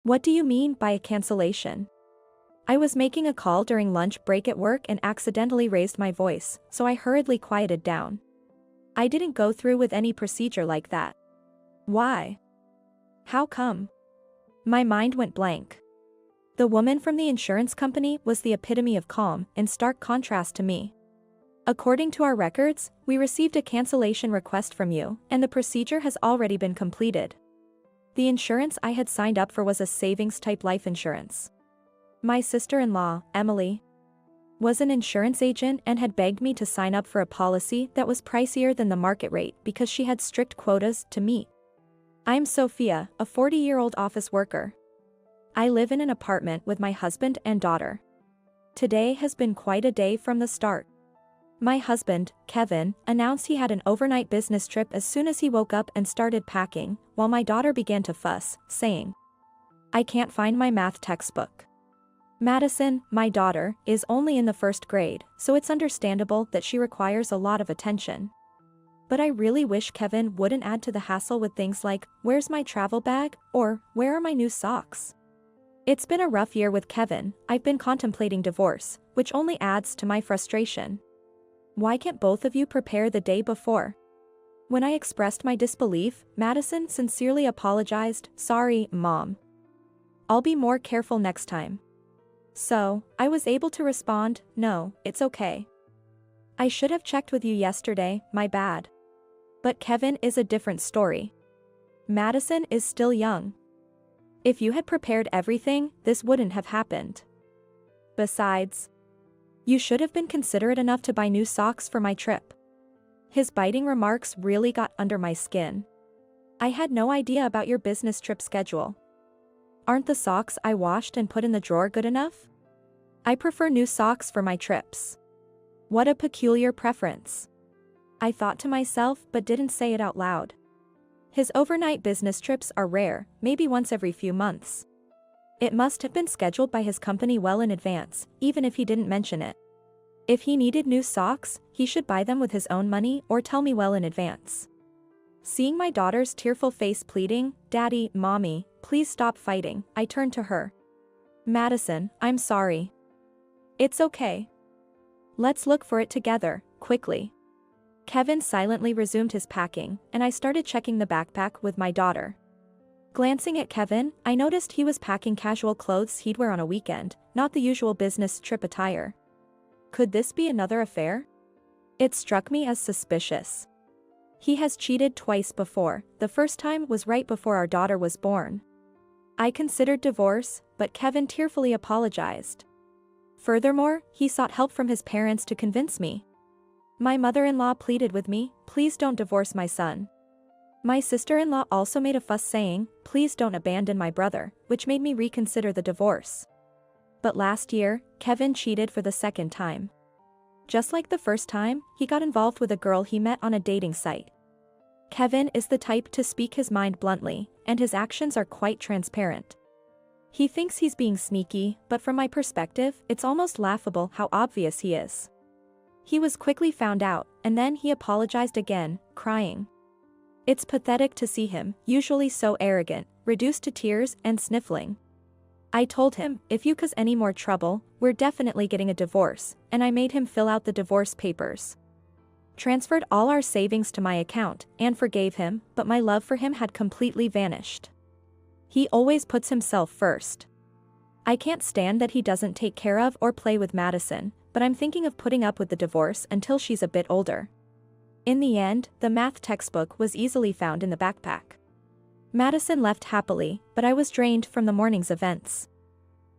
What do you mean by a cancellation? I was making a call during lunch break at work and accidentally raised my voice, so I hurriedly quieted down. I didn't go through with any procedure like that. Why? How come? My mind went blank. The woman from the insurance company was the epitome of calm, in stark contrast to me. According to our records, we received a cancellation request from you, and the procedure has already been completed. The insurance I had signed up for was a savings-type life insurance. My sister-in-law, Emily, was an insurance agent and had begged me to sign up for a policy that was pricier than the market rate because she had strict quotas to meet. I'm Sophia, a 40-year-old office worker. I live in an apartment with my husband and daughter. Today has been quite a day from the start. My husband, Kevin, announced he had an overnight business trip as soon as he woke up and started packing, while my daughter began to fuss, saying, "I can't find my math textbook." Madison, my daughter, is only in the first grade, so it's understandable that she requires a lot of attention. But I really wish Kevin wouldn't add to the hassle with things like, "Where's my travel bag?" or "Where are my new socks?" It's been a rough year with Kevin. I've been contemplating divorce, which only adds to my frustration. Why can't both of you prepare the day before? When I expressed my disbelief, Madison sincerely apologized, "Sorry, Mom. I'll be more careful next time." So, I was able to respond, "No, it's okay. I should have checked with you yesterday, my bad." But Kevin is a different story. Madison is still young. If you had prepared everything, this wouldn't have happened. Besides, you should have been considerate enough to buy new socks for my trip. His biting remarks really got under my skin. I had no idea about your business trip schedule. Aren't the socks I washed and put in the drawer good enough? I prefer new socks for my trips. What a peculiar preference. I thought to myself but didn't say it out loud. His overnight business trips are rare, maybe once every few months. It must have been scheduled by his company well in advance, even if he didn't mention it. If he needed new socks, he should buy them with his own money or tell me well in advance. Seeing my daughter's tearful face pleading, "Daddy, Mommy, please stop fighting," I turned to her. "Madison, I'm sorry. It's okay. Let's look for it together, quickly." Kevin silently resumed his packing, and I started checking the backpack with my daughter. Glancing at Kevin, I noticed he was packing casual clothes he'd wear on a weekend, not the usual business trip attire. Could this be another affair? It struck me as suspicious. He has cheated twice before. The first time was right before our daughter was born. I considered divorce, but Kevin tearfully apologized. Furthermore, he sought help from his parents to convince me. My mother-in-law pleaded with me, "Please don't divorce my son." My sister-in-law also made a fuss saying, "Please don't abandon my brother," which made me reconsider the divorce. But last year, Kevin cheated for the second time. Just like the first time, he got involved with a girl he met on a dating site. Kevin is the type to speak his mind bluntly, and his actions are quite transparent. He thinks he's being sneaky, but from my perspective, it's almost laughable how obvious he is. He was quickly found out, and then he apologized again, crying. It's pathetic to see him, usually so arrogant, reduced to tears and sniffling. I told him, "If you cause any more trouble, we're definitely getting a divorce," and I made him fill out the divorce papers. Transferred all our savings to my account, and forgave him, but my love for him had completely vanished. He always puts himself first. I can't stand that he doesn't take care of or play with Madison, but I'm thinking of putting up with the divorce until she's a bit older. In the end, the math textbook was easily found in the backpack. Madison left happily, but I was drained from the morning's events.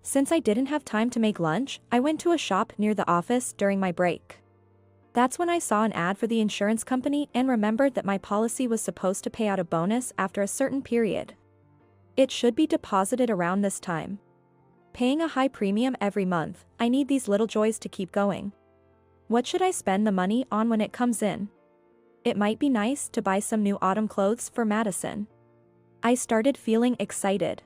Since I didn't have time to make lunch, I went to a shop near the office during my break. That's when I saw an ad for the insurance company and remembered that my policy was supposed to pay out a bonus after a certain period. It should be deposited around this time. Paying a high premium every month, I need these little joys to keep going. What should I spend the money on when it comes in? It might be nice to buy some new autumn clothes for Madison. I started feeling excited.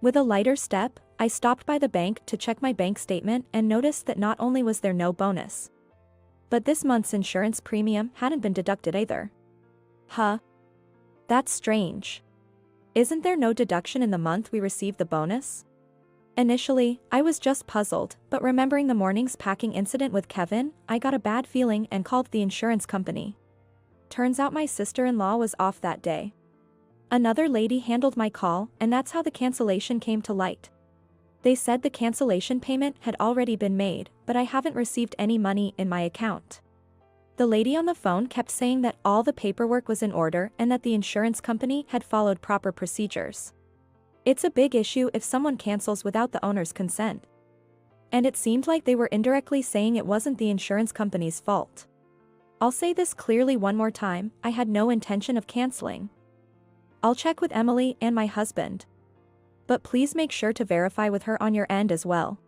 With a lighter step, I stopped by the bank to check my bank statement and noticed that not only was there no bonus, but this month's insurance premium hadn't been deducted either. Huh? That's strange. Isn't there no deduction in the month we receive the bonus? Initially, I was just puzzled, but remembering the morning's packing incident with Kevin, I got a bad feeling and called the insurance company. Turns out my sister-in-law was off that day. Another lady handled my call, and that's how the cancellation came to light. They said the cancellation payment had already been made, but I haven't received any money in my account. The lady on the phone kept saying that all the paperwork was in order and that the insurance company had followed proper procedures. It's a big issue if someone cancels without the owner's consent. And it seemed like they were indirectly saying it wasn't the insurance company's fault. I'll say this clearly one more time, I had no intention of canceling. I'll check with Emily and my husband. But please make sure to verify with her on your end as well.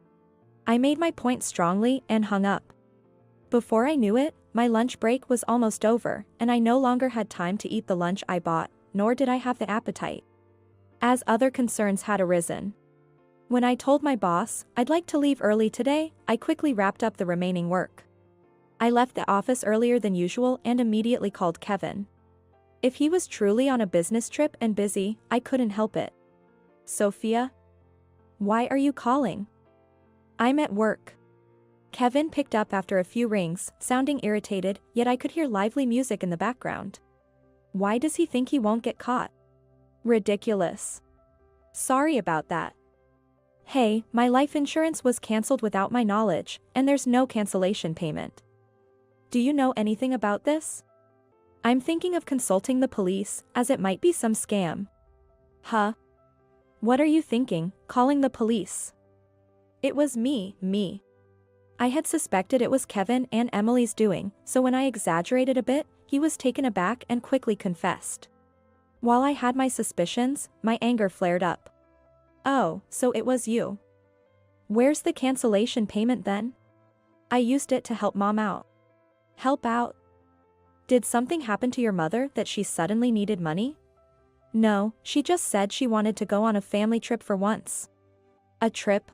I made my point strongly and hung up. Before I knew it, my lunch break was almost over, and I no longer had time to eat the lunch I bought, nor did I have the appetite, as other concerns had arisen. When I told my boss I'd like to leave early today, I quickly wrapped up the remaining work. I left the office earlier than usual and immediately called Kevin. If he was truly on a business trip and busy, I couldn't help it. Sophia? Why are you calling? I'm at work. Kevin picked up after a few rings, sounding irritated, yet I could hear lively music in the background. Why does he think he won't get caught? Ridiculous. Sorry about that. Hey, my life insurance was canceled without my knowledge, and there's no cancellation payment. Do you know anything about this? I'm thinking of consulting the police, as it might be some scam. Huh? What are you thinking, calling the police? It was me. I had suspected it was Kevin and Emily's doing, so when I exaggerated a bit, he was taken aback and quickly confessed. While I had my suspicions, my anger flared up. Oh, so it was you. Where's the cancellation payment then? I used it to help Mom out. Help out? Did something happen to your mother that she suddenly needed money? No, she just said she wanted to go on a family trip for once. A trip?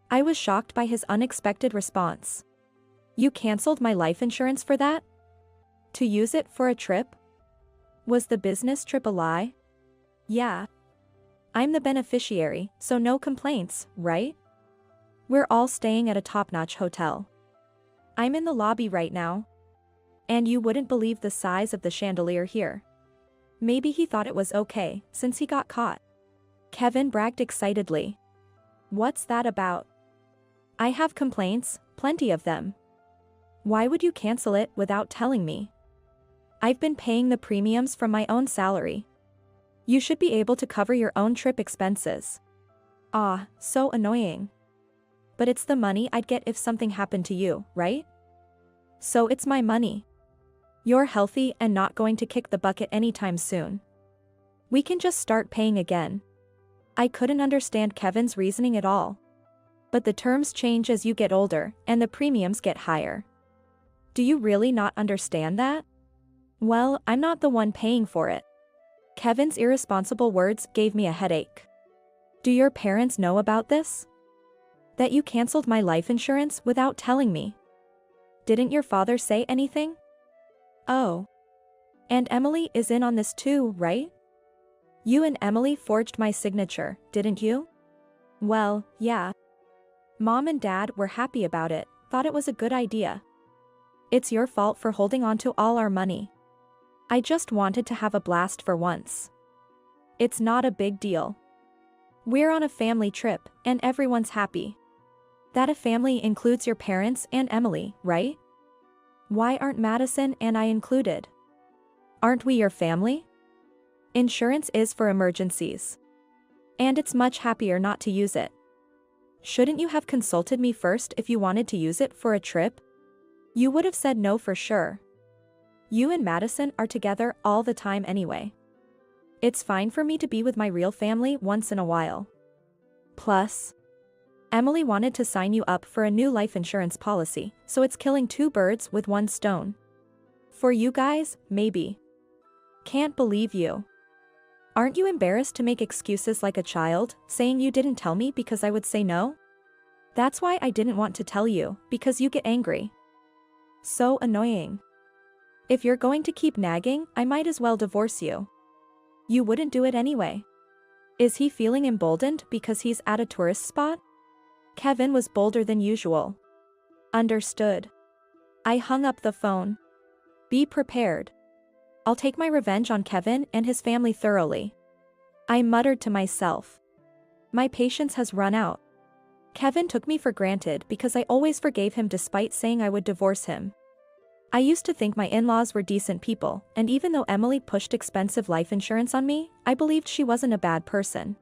I was shocked by his unexpected response. You canceled my life insurance for that? To use it for a trip? Was the business trip a lie? Yeah. I'm the beneficiary, so no complaints, right? We're all staying at a top-notch hotel. I'm in the lobby right now. And you wouldn't believe the size of the chandelier here. Maybe he thought it was okay, since he got caught. Kevin bragged excitedly. What's that about? I have complaints, plenty of them. Why would you cancel it without telling me? I've been paying the premiums from my own salary. You should be able to cover your own trip expenses. Ah, so annoying. But it's the money I'd get if something happened to you, right? So it's my money. You're healthy and not going to kick the bucket anytime soon. We can just start paying again. I couldn't understand Kevin's reasoning at all. But the terms change as you get older, and the premiums get higher. Do you really not understand that? Well, I'm not the one paying for it. Kevin's irresponsible words gave me a headache. Do your parents know about this? That you canceled my life insurance without telling me? Didn't your father say anything? Oh. And Emily is in on this too, right? You and Emily forged my signature, didn't you? Well, yeah. Mom and Dad were happy about it, thought it was a good idea. It's your fault for holding on to all our money. I just wanted to have a blast for once. It's not a big deal. We're on a family trip, and everyone's happy. That a family includes your parents and Emily, right? Why aren't Madison and I included? Aren't we your family? Insurance is for emergencies. And it's much happier not to use it. Shouldn't you have consulted me first if you wanted to use it for a trip? You would have said no for sure. You and Madison are together all the time anyway. It's fine for me to be with my real family once in a while. Plus, Emily wanted to sign you up for a new life insurance policy, so it's killing two birds with one stone. For you guys, maybe. Can't believe you. Aren't you embarrassed to make excuses like a child, saying you didn't tell me because I would say no? That's why I didn't want to tell you, because you get angry. So annoying. If you're going to keep nagging, I might as well divorce you. You wouldn't do it anyway. Is he feeling emboldened because he's at a tourist spot? Kevin was bolder than usual. Understood. I hung up the phone. Be prepared. I'll take my revenge on Kevin and his family thoroughly. I muttered to myself. My patience has run out. Kevin took me for granted because I always forgave him despite saying I would divorce him. I used to think my in-laws were decent people, and even though Emily pushed expensive life insurance on me, I believed she wasn't a bad person.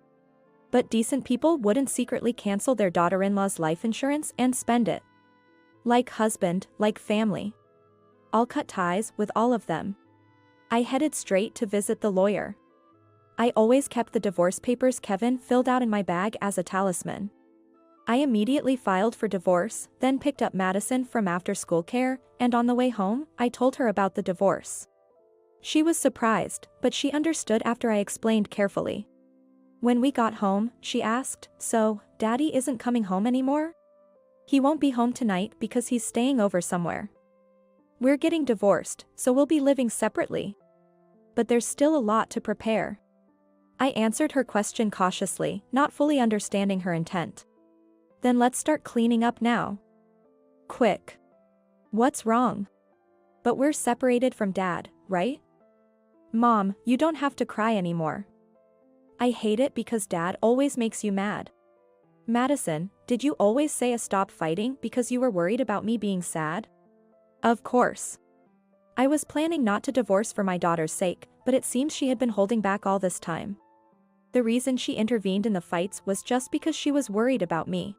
But decent people wouldn't secretly cancel their daughter-in-law's life insurance and spend it. Like husband, like family. I'll cut ties with all of them. I headed straight to visit the lawyer. I always kept the divorce papers Kevin filled out in my bag as a talisman. I immediately filed for divorce, then picked up Madison from after-school care, and on the way home, I told her about the divorce. She was surprised, but she understood after I explained carefully. When we got home, she asked, "So, Daddy isn't coming home anymore?" "He won't be home tonight because he's staying over somewhere. We're getting divorced, so we'll be living separately. But there's still a lot to prepare." I answered her question cautiously, not fully understanding her intent. "Then let's start cleaning up now. Quick." "What's wrong?" "But we're separated from Dad, right?" "Mom, you don't have to cry anymore." "I hate it because Dad always makes you mad." "Madison, did you always say stop fighting because you were worried about me being sad?" "Of course. I was planning not to divorce for my daughter's sake, but it seems she had been holding back all this time. The reason she intervened in the fights was just because she was worried about me.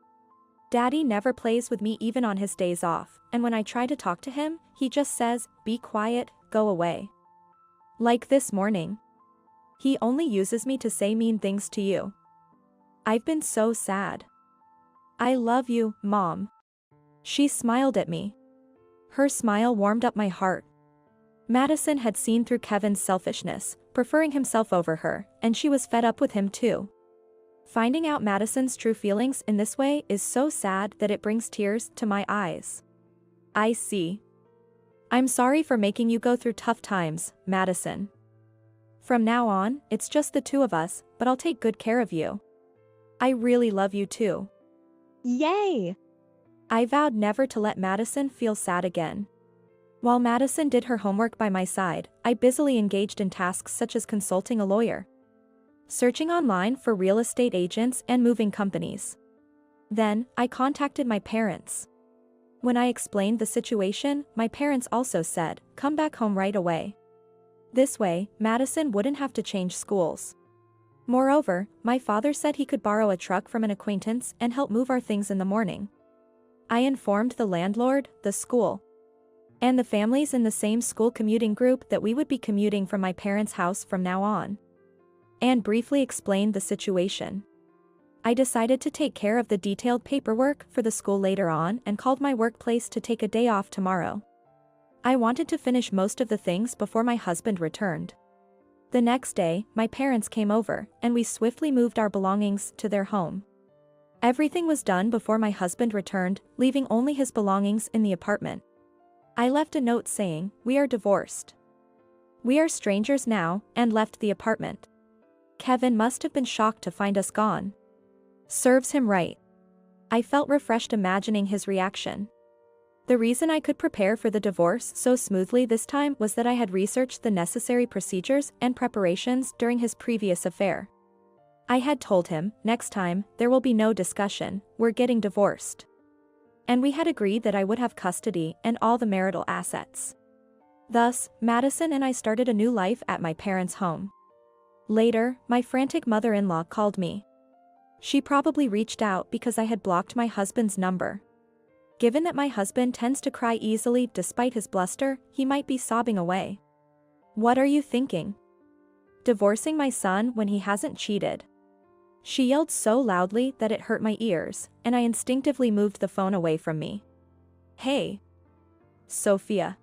Daddy never plays with me even on his days off, and when I try to talk to him, he just says, 'Be quiet, go away.' Like this morning. He only uses me to say mean things to you. I've been so sad." "I love you, Mom." She smiled at me. Her smile warmed up my heart. Madison had seen through Kevin's selfishness, preferring himself over her, and she was fed up with him too. Finding out Madison's true feelings in this way is so sad that it brings tears to my eyes. "I see. I'm sorry for making you go through tough times, Madison. From now on, it's just the two of us, but I'll take good care of you. I really love you too." Yay! I vowed never to let Madison feel sad again. While Madison did her homework by my side, I busily engaged in tasks such as consulting a lawyer, searching online for real estate agents and moving companies. Then, I contacted my parents. When I explained the situation, my parents also said, "Come back home right away." This way, Madison wouldn't have to change schools. Moreover, my father said he could borrow a truck from an acquaintance and help move our things in the morning. I informed the landlord, the school, and the families in the same school commuting group that we would be commuting from my parents' house from now on, and briefly explained the situation. I decided to take care of the detailed paperwork for the school later on and called my workplace to take a day off tomorrow. I wanted to finish most of the things before my husband returned. The next day, my parents came over, and we swiftly moved our belongings to their home. Everything was done before my husband returned, leaving only his belongings in the apartment. I left a note saying, "We are divorced. We are strangers now," and left the apartment. Kevin must have been shocked to find us gone. Serves him right. I felt refreshed imagining his reaction. The reason I could prepare for the divorce so smoothly this time was that I had researched the necessary procedures and preparations during his previous affair. I had told him, next time, there will be no discussion, we're getting divorced. And we had agreed that I would have custody and all the marital assets. Thus, Madison and I started a new life at my parents' home. Later, my frantic mother-in-law called me. She probably reached out because I had blocked my husband's number. Given that my husband tends to cry easily despite his bluster, he might be sobbing away. What are you thinking? Divorcing my son when he hasn't cheated? She yelled so loudly that it hurt my ears, and I instinctively moved the phone away from me. Hey, Sophia.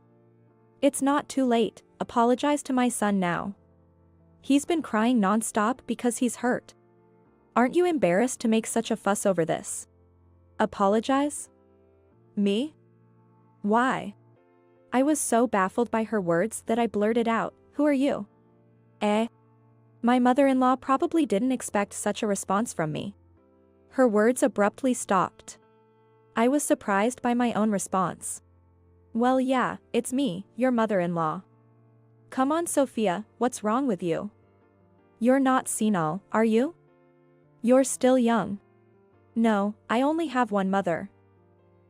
It's not too late, apologize to my son now. He's been crying nonstop because he's hurt. Aren't you embarrassed to make such a fuss over this? Apologize? Me? Why? I was so baffled by her words that I blurted out, "Who are you?" My mother-in-law probably didn't expect such a response from me. Her words abruptly stopped. I was surprised by my own response. Well, yeah, it's me, your mother-in-law. Come on, Sophia, what's wrong with you? You're not senile, are you? You're still young. No, I only have one mother.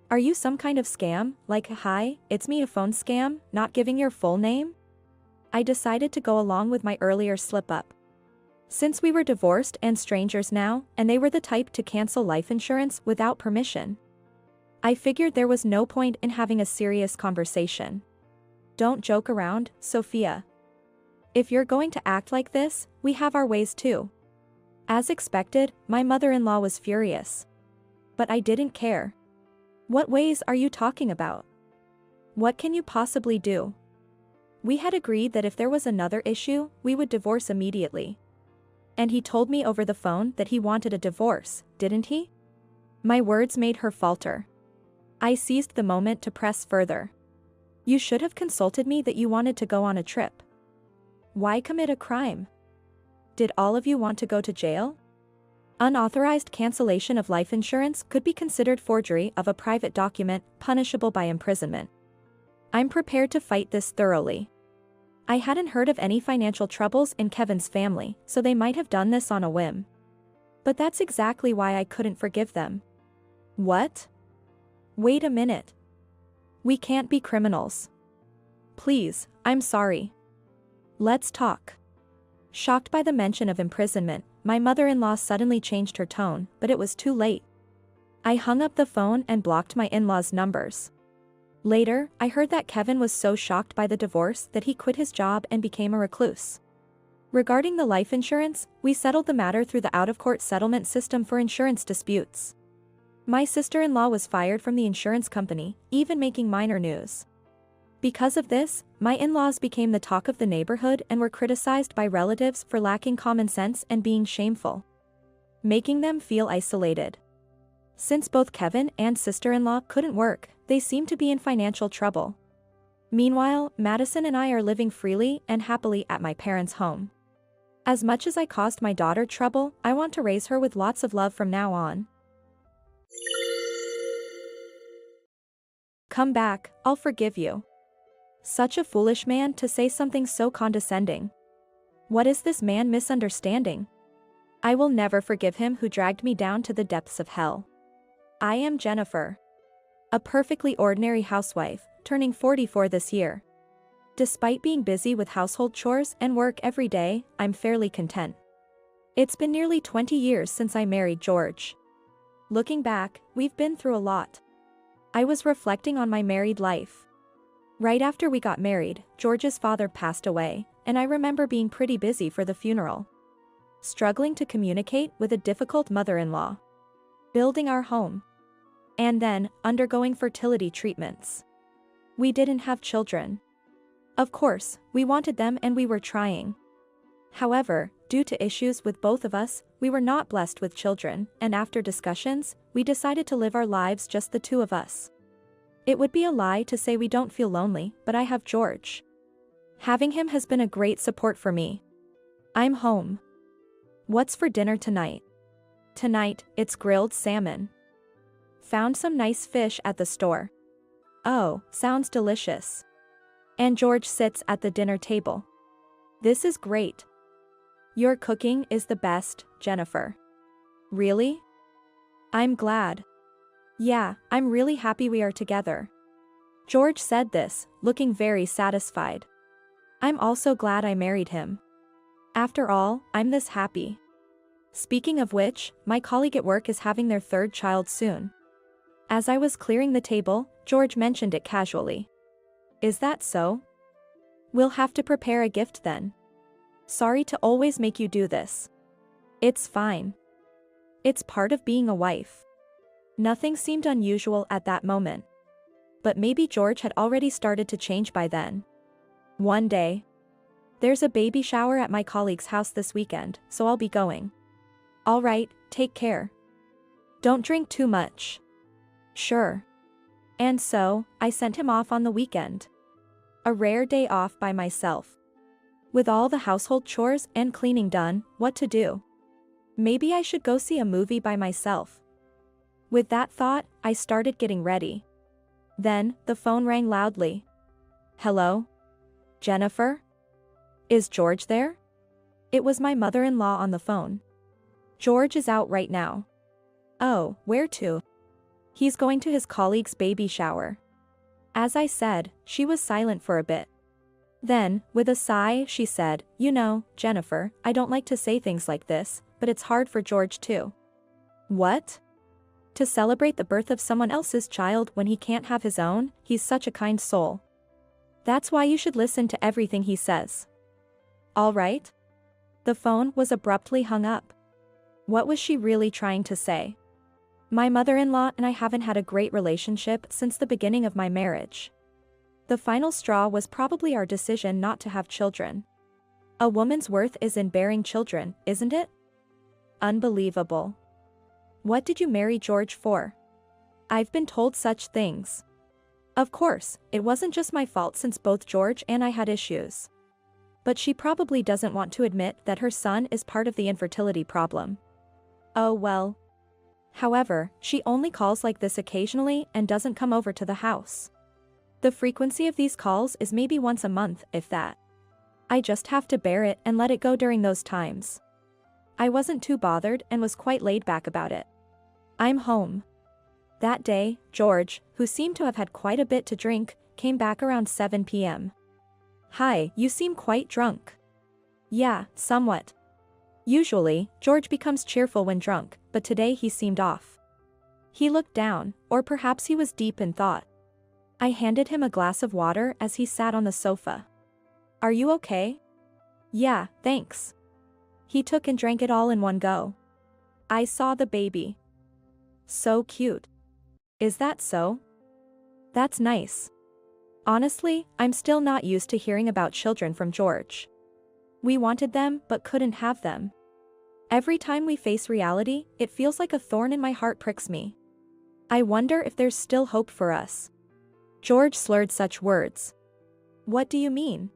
Are you some kind of scam, like hi, it's me, a phone scam, not giving your full name? I decided to go along with my earlier slip-up. Since we were divorced and strangers now, and they were the type to cancel life insurance without permission, I figured there was no point in having a serious conversation. Don't joke around, Sophia. If you're going to act like this, we have our ways too. As expected, my mother-in-law was furious. But I didn't care. What ways are you talking about? What can you possibly do? We had agreed that if there was another issue, we would divorce immediately. And he told me over the phone that he wanted a divorce, didn't he? My words made her falter. I seized the moment to press further. You should have consulted me that you wanted to go on a trip. Why commit a crime? Did all of you want to go to jail? Unauthorized cancellation of life insurance could be considered forgery of a private document, punishable by imprisonment. I'm prepared to fight this thoroughly. I hadn't heard of any financial troubles in Kevin's family, so they might have done this on a whim. But that's exactly why I couldn't forgive them. What? Wait a minute. We can't be criminals. Please, I'm sorry. Let's talk. Shocked by the mention of imprisonment, my mother-in-law suddenly changed her tone, but it was too late. I hung up the phone and blocked my in-laws' numbers. Later, I heard that Kevin was so shocked by the divorce that he quit his job and became a recluse. Regarding the life insurance, we settled the matter through the out-of-court settlement system for insurance disputes. My sister-in-law was fired from the insurance company, even making minor news. Because of this, my in-laws became the talk of the neighborhood and were criticized by relatives for lacking common sense and being shameful, making them feel isolated. Since both Kevin and sister-in-law couldn't work, they seemed to be in financial trouble. Meanwhile, Madison and I are living freely and happily at my parents' home. As much as I caused my daughter trouble, I want to raise her with lots of love from now on. Come back, I'll forgive you. Such a foolish man to say something so condescending. What is this man misunderstanding? I will never forgive him who dragged me down to the depths of hell. I am Jennifer. A perfectly ordinary housewife, turning 44 this year. Despite being busy with household chores and work every day, I'm fairly content. It's been nearly 20 years since I married George. Looking back, we've been through a lot. I was reflecting on my married life. Right after we got married, George's father passed away, and I remember being pretty busy for the funeral. Struggling to communicate with a difficult mother-in-law. Building our home. And then, undergoing fertility treatments. We didn't have children. Of course, we wanted them and we were trying. However, due to issues with both of us, we were not blessed with children, and after discussions, we decided to live our lives just the two of us. It would be a lie to say we don't feel lonely, but I have George. Having him has been a great support for me. I'm home. What's for dinner tonight? Tonight, it's grilled salmon. Found some nice fish at the store. Oh, sounds delicious. And George sits at the dinner table. This is great. Your cooking is the best, Jennifer. Really? I'm glad. Yeah, I'm really happy we are together. George said this, looking very satisfied. I'm also glad I married him. After all, I'm this happy. Speaking of which, my colleague at work is having their third child soon. As I was clearing the table, George mentioned it casually. Is that so? We'll have to prepare a gift then. Sorry to always make you do this. It's fine. It's part of being a wife. Nothing seemed unusual at that moment. But maybe George had already started to change by then. One day. There's a baby shower at my colleague's house this weekend, so I'll be going. All right, take care. Don't drink too much. Sure. And so, I sent him off on the weekend. A rare day off by myself. With all the household chores and cleaning done, what to do? Maybe I should go see a movie by myself. With that thought, I started getting ready. Then, the phone rang loudly. Hello? Jennifer? Is George there? It was my mother-in-law on the phone. George is out right now. Oh, where to? He's going to his colleague's baby shower. As I said, she was silent for a bit. Then, with a sigh, she said, You know, Jennifer, I don't like to say things like this, but it's hard for George too. What? To celebrate the birth of someone else's child when he can't have his own? He's such a kind soul. That's why you should listen to everything he says. All right? The phone was abruptly hung up. What was she really trying to say? My mother-in-law and I haven't had a great relationship since the beginning of my marriage. The final straw was probably our decision not to have children. A woman's worth is in bearing children, isn't it? Unbelievable. What did you marry George for? I've been told such things. Of course, it wasn't just my fault since both George and I had issues. But she probably doesn't want to admit that her son is part of the infertility problem. Oh well. However, she only calls like this occasionally and doesn't come over to the house. The frequency of these calls is maybe once a month, if that. I just have to bear it and let it go during those times. I wasn't too bothered and was quite laid back about it. I'm home. That day, George, who seemed to have had quite a bit to drink, came back around 7 p.m. Hi, you seem quite drunk. Yeah, somewhat. Usually, George becomes cheerful when drunk, but today he seemed off. He looked down, or perhaps he was deep in thought. I handed him a glass of water as he sat on the sofa. Are you okay? Yeah, thanks. He took and drank it all in one go. I saw the baby. So cute. Is that so? That's nice. Honestly, I'm still not used to hearing about children from George. We wanted them but couldn't have them. Every time we face reality, it feels like a thorn in my heart pricks me. I wonder if there's still hope for us. George slurred such words. What do you mean?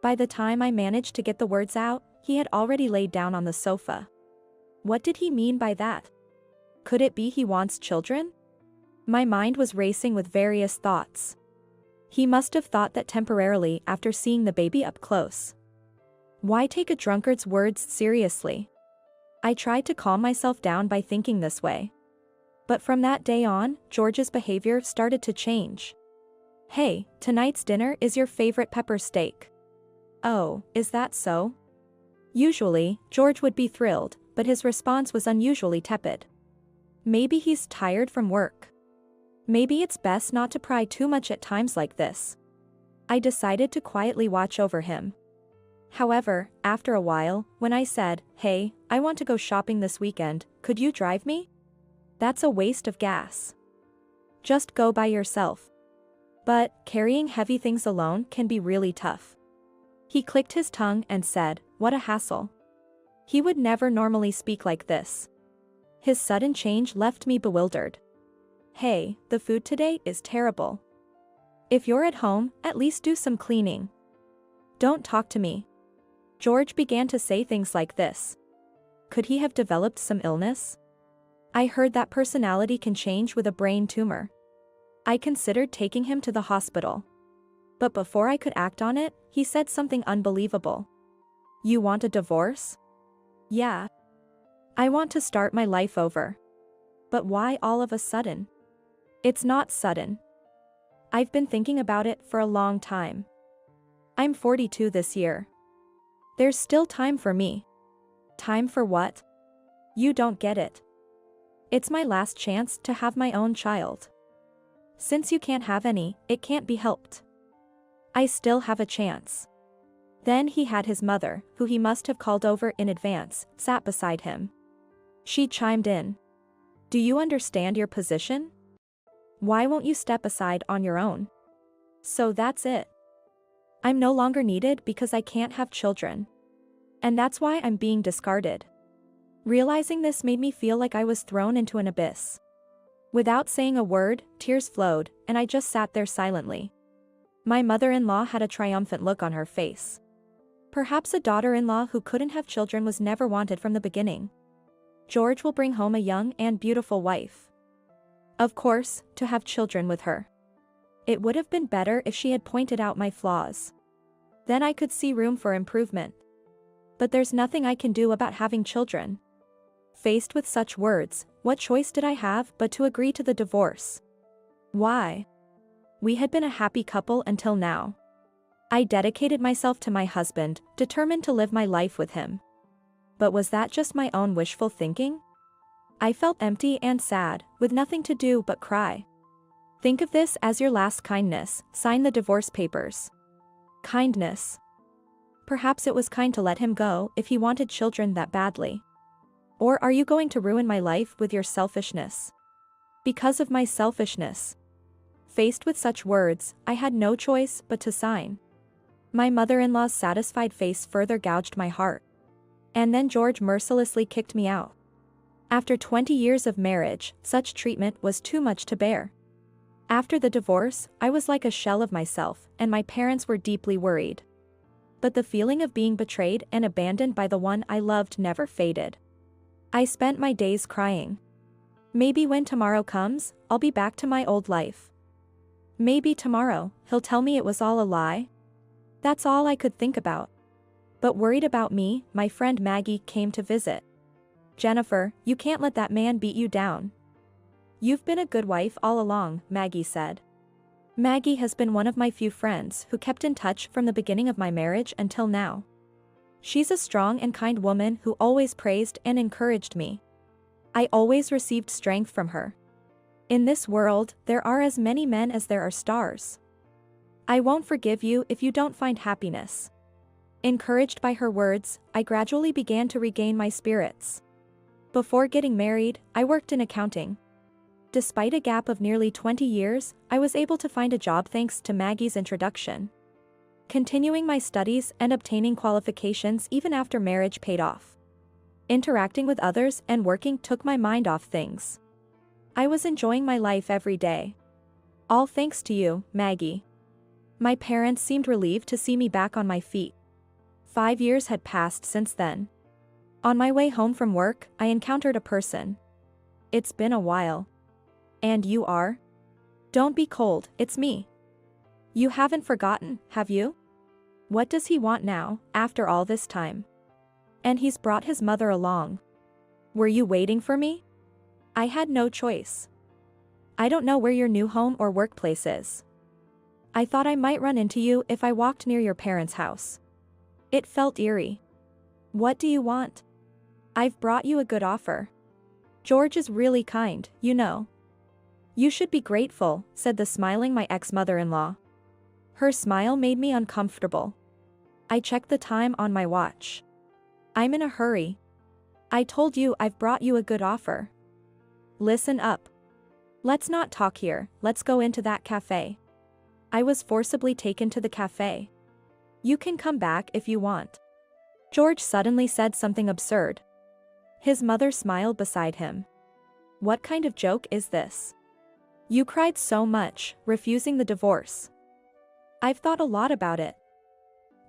By the time I managed to get the words out, he had already laid down on the sofa. What did he mean by that? Could it be he wants children? My mind was racing with various thoughts. He must have thought that temporarily after seeing the baby up close. Why take a drunkard's words seriously? I tried to calm myself down by thinking this way. But from that day on, George's behavior started to change. Hey, tonight's dinner is your favorite pepper steak. Oh, is that so? Usually, George would be thrilled, but his response was unusually tepid. Maybe he's tired from work. Maybe it's best not to pry too much at times like this. I decided to quietly watch over him. However, after a while, when I said, Hey, I want to go shopping this weekend, could you drive me? That's a waste of gas. Just go by yourself. But, carrying heavy things alone can be really tough. He clicked his tongue and said, What a hassle. He would never normally speak like this. His sudden change left me bewildered. Hey, the food today is terrible. If you're at home, at least do some cleaning. Don't talk to me. George began to say things like this. Could he have developed some illness? I heard that personality can change with a brain tumor. I considered taking him to the hospital. But before I could act on it, he said something unbelievable. You want a divorce? Yeah. I want to start my life over. But why all of a sudden? It's not sudden. I've been thinking about it for a long time. I'm 42 this year. There's still time for me. Time for what? You don't get it. It's my last chance to have my own child. Since you can't have any, it can't be helped. I still have a chance. Then he had his mother, who he must have called over in advance, sat beside him. She chimed in. Do you understand your position? Why won't you step aside on your own? So that's it. I'm no longer needed because I can't have children. And that's why I'm being discarded. Realizing this made me feel like I was thrown into an abyss. Without saying a word, tears flowed, and I just sat there silently. My mother-in-law had a triumphant look on her face. Perhaps a daughter-in-law who couldn't have children was never wanted from the beginning. George will bring home a young and beautiful wife. Of course, to have children with her. It would have been better if she had pointed out my flaws. Then I could see room for improvement. But there's nothing I can do about having children. Faced with such words, what choice did I have but to agree to the divorce? Why? We had been a happy couple until now. I dedicated myself to my husband, determined to live my life with him. But was that just my own wishful thinking? I felt empty and sad, with nothing to do but cry. Think of this as your last kindness, sign the divorce papers. Kindness. Perhaps it was kind to let him go if he wanted children that badly. Or are you going to ruin my life with your selfishness? Because of my selfishness. Faced with such words, I had no choice but to sign. My mother-in-law's satisfied face further gouged my heart. And then George mercilessly kicked me out. After 20 years of marriage, such treatment was too much to bear. After the divorce, I was like a shell of myself, and my parents were deeply worried. But the feeling of being betrayed and abandoned by the one I loved never faded. I spent my days crying. Maybe when tomorrow comes, I'll be back to my old life. Maybe tomorrow, he'll tell me it was all a lie. That's all I could think about. But worried about me, my friend Maggie came to visit. Jennifer, you can't let that man beat you down. You've been a good wife all along, Maggie said. Maggie has been one of my few friends who kept in touch from the beginning of my marriage until now. She's a strong and kind woman who always praised and encouraged me. I always received strength from her. In this world, there are as many men as there are stars. I won't forgive you if you don't find happiness. Encouraged by her words, I gradually began to regain my spirits. Before getting married, I worked in accounting. Despite a gap of nearly 20 years, I was able to find a job thanks to Maggie's introduction. Continuing my studies and obtaining qualifications even after marriage paid off. Interacting with others and working took my mind off things. I was enjoying my life every day. All thanks to you, Maggie. My parents seemed relieved to see me back on my feet. 5 years had passed since then. On my way home from work, I encountered a person. It's been a while. And you are? Don't be cold, it's me. You haven't forgotten, have you? What does he want now, after all this time? And he's brought his mother along. Were you waiting for me? I had no choice. I don't know where your new home or workplace is. I thought I might run into you if I walked near your parents' house. It felt eerie. What do you want? I've brought you a good offer. George is really kind, you know. You should be grateful, said the smiling my ex-mother-in-law. Her smile made me uncomfortable. I checked the time on my watch. I'm in a hurry. I told you I've brought you a good offer. Listen up. Let's not talk here, let's go into that cafe. I was forcibly taken to the cafe. You can come back if you want. George suddenly said something absurd. His mother smiled beside him. What kind of joke is this? You cried so much, refusing the divorce. I've thought a lot about it.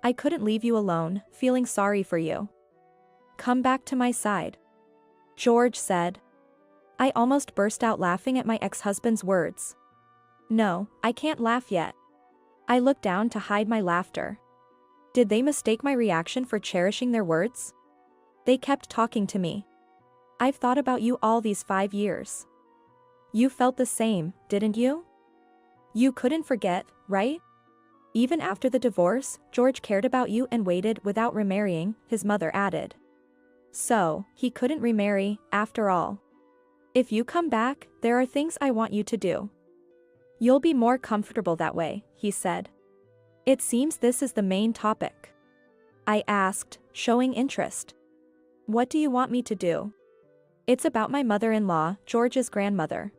I couldn't leave you alone, feeling sorry for you. Come back to my side. George said. I almost burst out laughing at my ex-husband's words. No, I can't laugh yet. I looked down to hide my laughter. Did they mistake my reaction for cherishing their words? They kept talking to me. I've thought about you all these 5 years. You felt the same, didn't you? You couldn't forget, right? Even after the divorce, George cared about you and waited without remarrying, his mother added. So, he couldn't remarry, after all. If you come back, there are things I want you to do. You'll be more comfortable that way, he said. It seems this is the main topic. I asked, showing interest. What do you want me to do? It's about my mother-in-law, George's grandmother.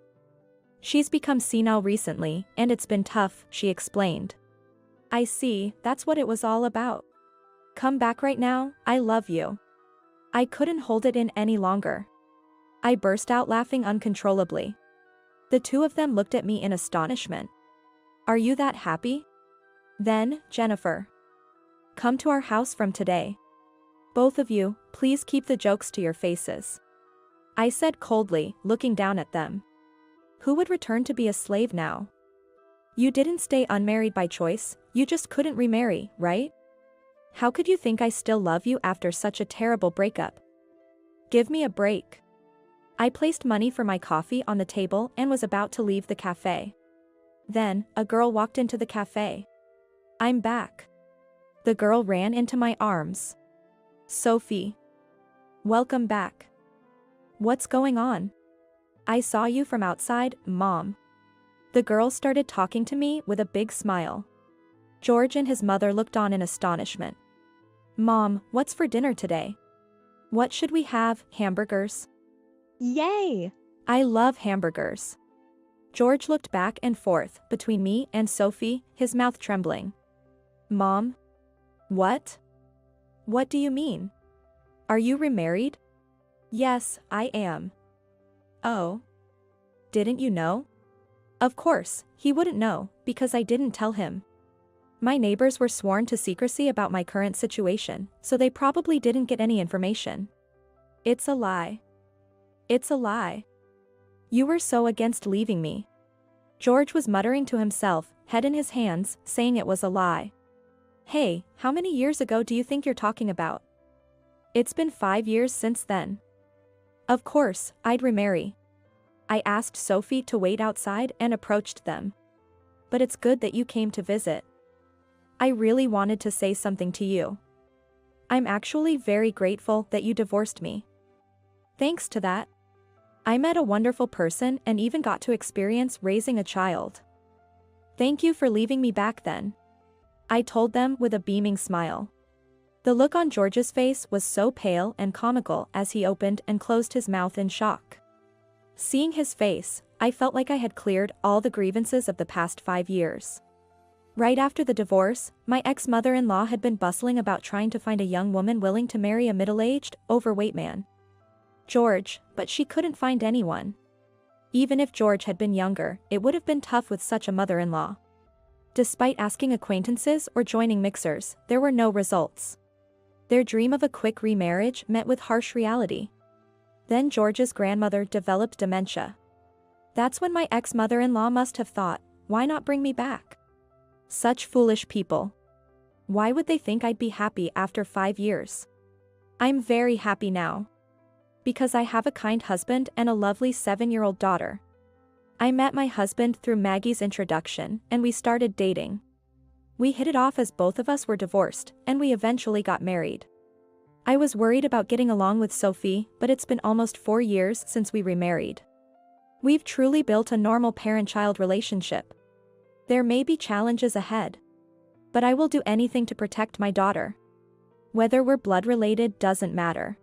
She's become senile recently, and it's been tough, she explained. I see, that's what it was all about. Come back right now, I love you. I couldn't hold it in any longer. I burst out laughing uncontrollably. The two of them looked at me in astonishment. Are you that happy? Then, Jennifer. Come to our house from today. Both of you, please keep the jokes to your faces. I said coldly, looking down at them. Who would return to be a slave now? You didn't stay unmarried by choice, you just couldn't remarry, right? How could you think I still love you after such a terrible breakup? Give me a break. I placed money for my coffee on the table and was about to leave the cafe. Then, a girl walked into the cafe. I'm back. The girl ran into my arms. Sophie. Welcome back. What's going on? I saw you from outside, Mom. The girl started talking to me with a big smile. George and his mother looked on in astonishment. Mom, what's for dinner today? What should we have, hamburgers? Yay! I love hamburgers. George looked back and forth between me and Sophie, his mouth trembling. Mom? What? What do you mean? Are you remarried? Yes, I am. Oh. Didn't you know? Of course, he wouldn't know, because I didn't tell him. My neighbors were sworn to secrecy about my current situation, so they probably didn't get any information. It's a lie. It's a lie. You were so against leaving me. George was muttering to himself, head in his hands, saying it was a lie. Hey, how many years ago do you think you're talking about? It's been 5 years since then. Of course, I'd remarry. I asked Sophie to wait outside and approached them. But it's good that you came to visit. I really wanted to say something to you. I'm actually very grateful that you divorced me. Thanks to that, I met a wonderful person and even got to experience raising a child. Thank you for leaving me back then. I told them with a beaming smile. The look on George's face was so pale and comical as he opened and closed his mouth in shock. Seeing his face, I felt like I had cleared all the grievances of the past 5 years. Right after the divorce, my ex-mother-in-law had been bustling about trying to find a young woman willing to marry a middle-aged, overweight man. George, but she couldn't find anyone. Even if George had been younger, it would have been tough with such a mother-in-law. Despite asking acquaintances or joining mixers, there were no results. Their dream of a quick remarriage met with harsh reality. Then George's grandmother developed dementia. That's when my ex-mother-in-law must have thought, why not bring me back? Such foolish people. Why would they think I'd be happy after 5 years? I'm very happy now. Because I have a kind husband and a lovely 7-year-old daughter. I met my husband through Maggie's introduction and we started dating. We hit it off as both of us were divorced, and we eventually got married. I was worried about getting along with Sophie, but it's been almost 4 years since we remarried. We've truly built a normal parent-child relationship. There may be challenges ahead. But I will do anything to protect my daughter. Whether we're blood-related doesn't matter.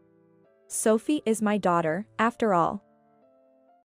Sophie is my daughter, after all.